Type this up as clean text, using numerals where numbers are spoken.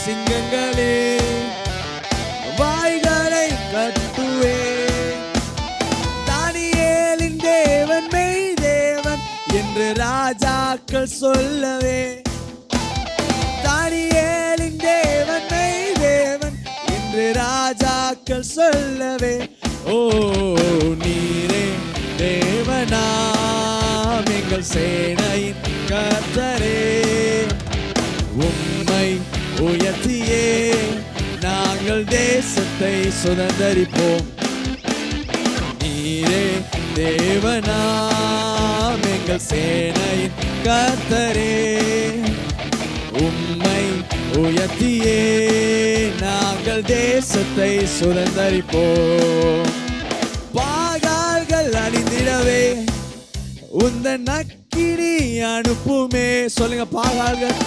சிங்கங்களே வாய்களை கட்டுவே. தானியேலின் தேவன் மெய் தேவன் என்று ராஜாக்கள் சொல்லவே. தானியேலின் தேவன் மெய் தேவன் என்று ராஜாக்கள் சொல்லவே. ஓ நீரே தேவனாம் எங்கள் சேனையின் கர்த்தரே, உம்மை உயர்த்தியே நாங்கள் தேசத்தை சுதந்தரிப்போம். நீரே தேவனாம் எங்கள் சேனையின் கர்த்தரே, உம்மை உயர்த்தியே நாங்கள் தேசத்தை சுதந்தரிப்போம். பாகால்கள் அழிந்திடவே உந்தன் அக்கினி அனுப்புமே. சொல்லுங்க, பாகால்கள்